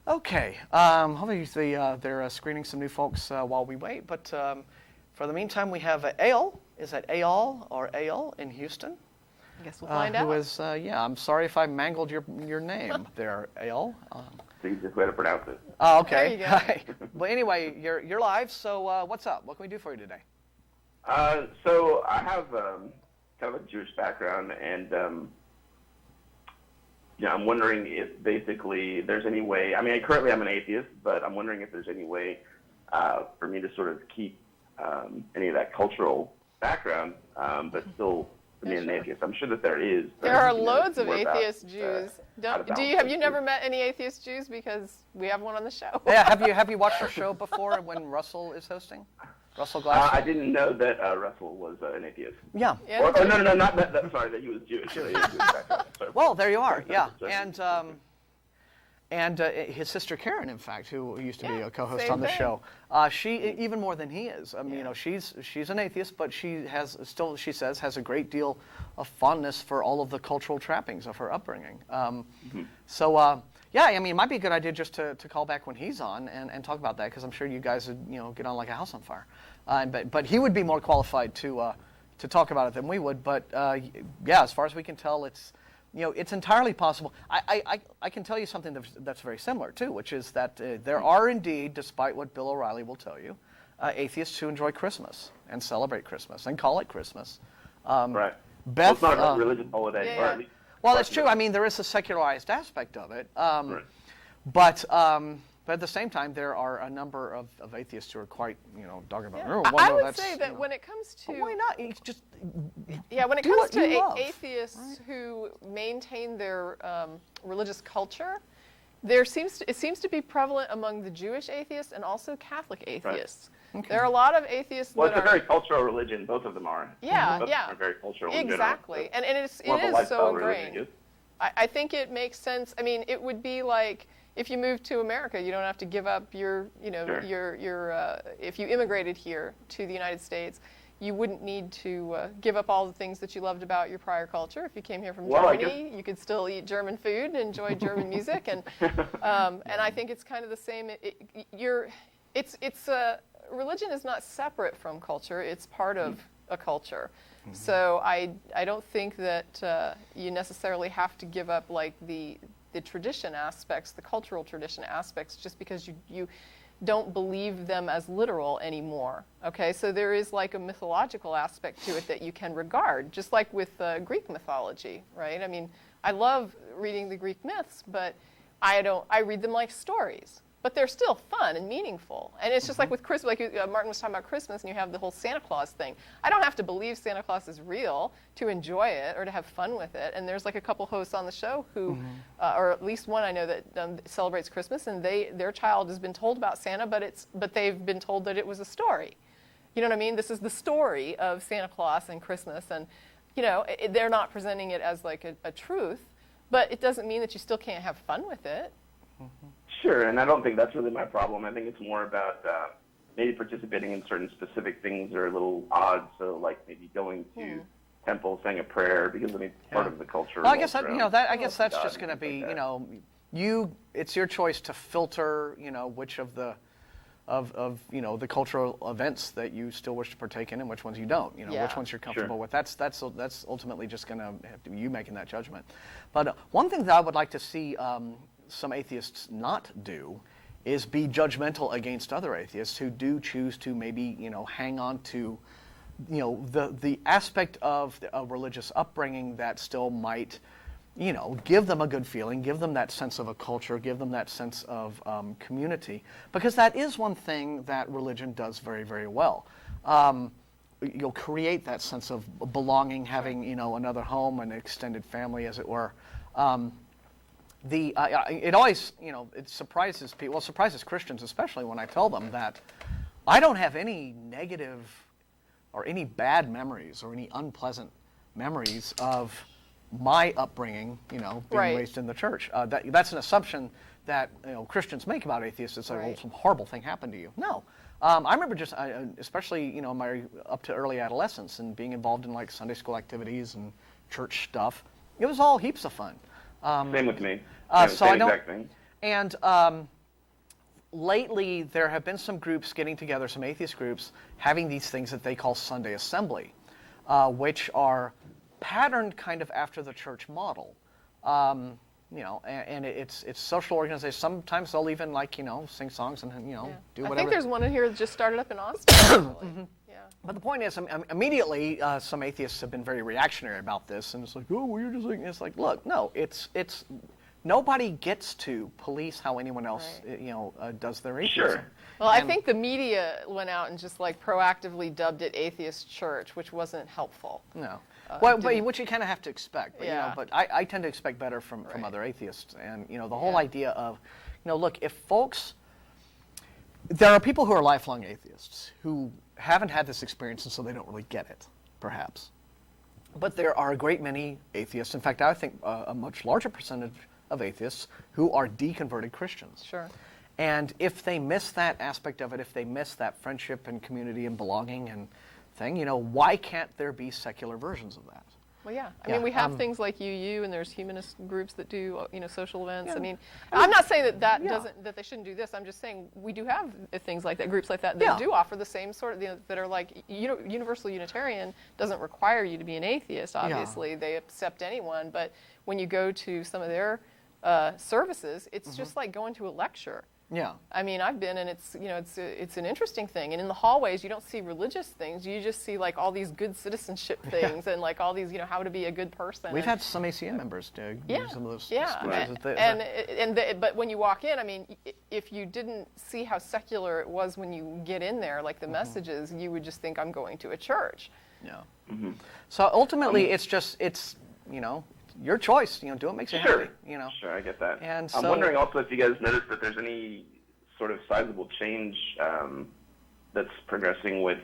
Okay. Obviously, they're screening some new folks while we wait. But for the meantime, we have Eyal. Is that Eyal or Eyal in Houston? I guess we'll find out. Who is, I'm sorry if I mangled your name there, Eyal. The easiest way to pronounce it. Oh, okay. There you go. Well, anyway, you're live. So what's up? What can we do for you today? So I have kind of a Jewish background, and I'm wondering if basically there's any way. I mean, currently I'm an atheist, but I'm wondering if there's any way for me to sort of keep any of that cultural background, but still be an atheist. I'm sure that there is. There are loads of atheist Jews. Have you never met any atheist Jews? Because we have one on the show. Yeah. Have you watched our show before when Russell is hosting? Russell Glass? I didn't know that Russell was an atheist. Yeah. No, not that. Sorry, that he was Jewish. Well, there you are. Yeah, and his sister Karen, in fact, who used to be a co-host on the show, she even more than he is. I mean, she's an atheist, but she says has a great deal of fondness for all of the cultural trappings of her upbringing. So. Yeah, I mean, it might be a good idea just to call back when he's on and talk about that, because I'm sure you guys would get on like a house on fire. But he would be more qualified to talk about it than we would. But yeah, as far as we can tell, it's entirely possible. I can tell you something that's very similar too, which is that there are indeed, despite what Bill O'Reilly will tell you, atheists who enjoy Christmas and celebrate Christmas and call it Christmas. Right. Beth, well, it's not a religious holiday. Yeah. Well, that's true. I mean, there is a secularized aspect of it. Right. But at the same time, there are a number of atheists who are quite, talking about. Yeah. Oh, well, I no, would say that when it comes to why not? You just when it do comes what you to love, atheists who maintain their religious culture, it seems to be prevalent among the Jewish atheists and also Catholic atheists. Right. Okay. There are a lot of atheists. Well, it's a very cultural religion. Both of them are. Yeah, both are very cultural. Exactly, in and it is so ingrained. I think it makes sense. I mean, it would be like if you moved to America, you don't have to give up your, if you immigrated here to the United States, you wouldn't need to give up all the things that you loved about your prior culture. If you came here from Germany, you could still eat German food and enjoy German music, and I think it's kind of the same. Religion is not separate from culture; it's part of a culture. Mm-hmm. So I don't think that you necessarily have to give up like the tradition aspects, the cultural tradition aspects, just because you don't believe them as literal anymore. Okay, so there is like a mythological aspect to it that you can regard, just like with Greek mythology, right? I mean, I love reading the Greek myths, but I read them like stories. But they're still fun and meaningful. And it's just like with Christmas, like Martin was talking about Christmas, and you have the whole Santa Claus thing. I don't have to believe Santa Claus is real to enjoy it or to have fun with it. And there's like a couple hosts on the show who, or at least one I know that celebrates Christmas, and their child has been told about Santa, but they've been told that it was a story. You know what I mean? This is the story of Santa Claus and Christmas, and they're not presenting it as like a truth, but it doesn't mean that you still can't have fun with it. Mm-hmm. Sure, and I don't think that's really my problem. I think it's more about maybe participating in certain specific things that are a little odd. So, like maybe going to temple, saying a prayer, because part of the culture. Well, I guess that's just going to be it's your choice to filter which of the the cultural events that you still wish to partake in and which ones you don't. Which ones you're comfortable with. That's ultimately just going to have to be you making that judgment. But one thing that I would like to see some atheists not do is be judgmental against other atheists who do choose to maybe hang on to the aspect of a religious upbringing that still might give them a good feeling, give them that sense of a culture, give them that sense of community, because that is one thing that religion does very, very well. You'll create that sense of belonging, having another home, an extended family, as it were. It always, it surprises people. Well, it surprises Christians, especially when I tell them that I don't have any negative or any bad memories or any unpleasant memories of my upbringing, being raised in the church. That's an assumption that Christians make about atheists. It's like, well, some horrible thing happened to you. No. I remember just, especially, my up to early adolescence and being involved in like Sunday school activities and church stuff. It was all heaps of fun. Same with me. So I don't. And lately, there have been some groups getting together, some atheist groups, having these things that they call Sunday Assembly, which are patterned kind of after the church model. And it's social organization. Sometimes they'll even sing songs and do whatever. I think there's one in here that just started up in Austin. Actually. Yeah. But the point is, immediately some atheists have been very reactionary about this, and it's like, oh, well, you're just like, it's like, look, no, it's nobody gets to police how anyone else does their atheism. Sure. Well, I think the media went out and just proactively dubbed it atheist church, which wasn't helpful. No. But which you kind of have to expect. But, Yeah. But I tend to expect better from other atheists. And, the whole idea of, look, if folks, there are people who are lifelong atheists who haven't had this experience, and so they don't really get it, perhaps. But there are a great many atheists. In fact, I think a much larger percentage of atheists who are deconverted Christians. Sure. And if they miss that aspect of it, if they miss that friendship and community and belonging and thing, why can't there be secular versions of that? Well, yeah. I mean, we have things like UU, and there's humanist groups that do, social events. Yeah. I mean, I'm not saying that that they shouldn't do this. I'm just saying we do have things like that, groups like that do offer the same sort of, that are like, Universal Unitarian doesn't require you to be an atheist, obviously. They accept anyone, but when you go to some of their services, it's just like going to a lecture. Yeah. I mean, I've been, and it's it's an interesting thing. And in the hallways, you don't see religious things. You just see all these good citizenship things and all these, how to be a good person. We've had some ACM members do some of those. But when you walk in, I mean, if you didn't see how secular it was when you get in there, the messages, you would just think, I'm going to a church. Yeah. Mm-hmm. So ultimately, it's your choice. Do what makes you happy. Sure, I get that. And I'm wondering also if you guys noticed that there's any sort of sizable change that's progressing with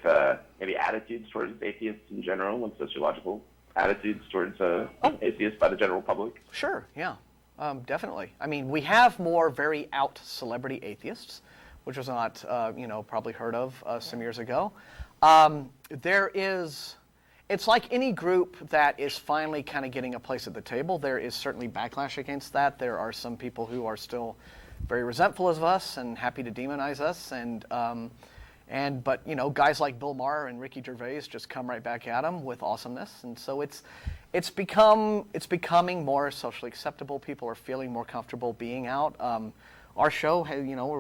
maybe attitudes towards atheists in general, and sociological attitudes towards atheists by the general public. Sure. Yeah. Definitely. I mean, we have more very out celebrity atheists, which was not probably heard of some years ago. There is. It's like any group that is finally kind of getting a place at the table. There is certainly backlash against that. There are some people who are still very resentful of us and happy to demonize us. But guys like Bill Maher and Ricky Gervais just come right back at them with awesomeness. And so it's becoming more socially acceptable. People are feeling more comfortable being out. Our show,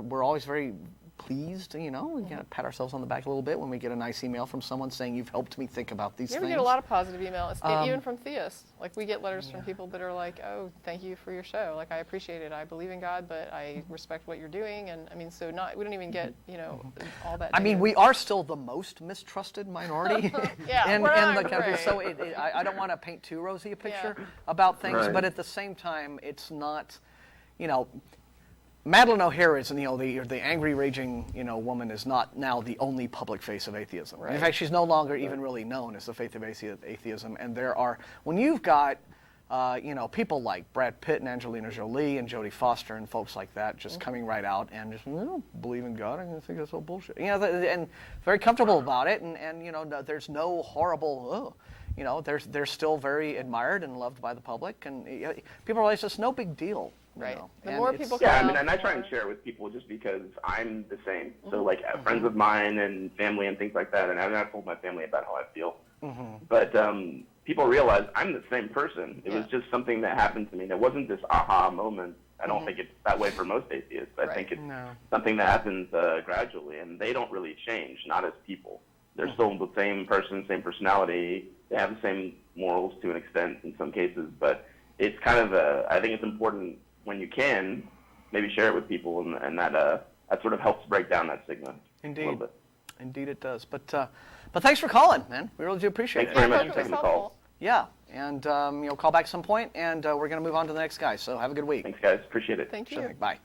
we're always very pleased, we gotta pat ourselves on the back a little bit when we get a nice email from someone saying you've helped me think about these things. We get a lot of positive emails, even from theists. We get letters from people that are like, oh, thank you for your show. I appreciate it. I believe in God, but I respect what you're doing. And I mean, we don't even get, all that. I mean, we are still the most mistrusted minority in the country. So I don't want to paint too rosy a picture about things, but at the same time, it's not, Madeleine O'Hara is, the angry, raging, woman is not now the only public face of atheism. Right. In fact, she's no longer even really known as the faith of atheism. And when you've got, people like Brad Pitt and Angelina Jolie and Jodie Foster and folks like that just coming right out and just, believe in God, I think that's all bullshit. And very comfortable about it. And there's no horrible, they're still very admired and loved by the public. And people realize it's no big deal. Right. The more people come out, and I try and share it with people just because I'm the same. So friends of mine and family and things like that, and I've told my family about how I feel. Mm-hmm. But people realize I'm the same person. It was just something that happened to me. There wasn't this aha moment. I don't think it's that way for most atheists. I think it's something that happens gradually, and they don't really change, not as people. They're still the same person, same personality. They have the same morals to an extent in some cases, but it's kind of I think it's important when you can, maybe share it with people, and that sort of helps break down that stigma. Indeed. A little bit. Indeed it does. But thanks for calling, man. We really do appreciate it. Thanks very much for taking the call. Yeah, and call back some point, and we're going to move on to the next guy. So have a good week. Thanks, guys. Appreciate it. Thank you. Sure. Bye.